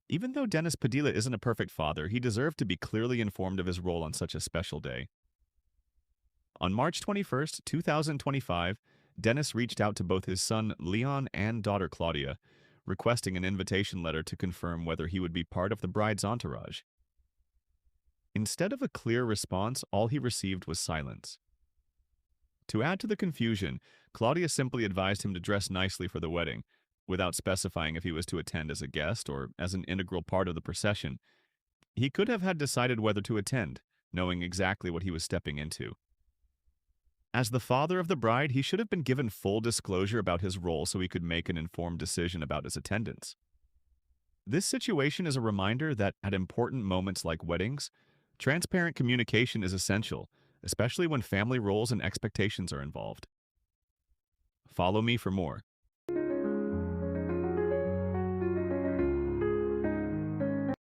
Even though Dennis Padilla isn't a perfect father, he deserved to be clearly informed of his role on such a special day. On March 21st, 2025, Dennis reached out to both his son Leon and daughter Claudia, requesting an invitation letter to confirm whether he would be part of the bride's entourage. Instead of a clear response, all he received was silence. To add to the confusion, Claudia simply advised him to dress nicely for the wedding, without specifying if he was to attend as a guest or as an integral part of the procession. He could have had decided whether to attend, knowing exactly what he was stepping into. As the father of the bride, he should have been given full disclosure about his role so he could make an informed decision about his attendance. This situation is a reminder that at important moments like weddings, transparent communication is essential, especially when family roles and expectations are involved. Follow me for more.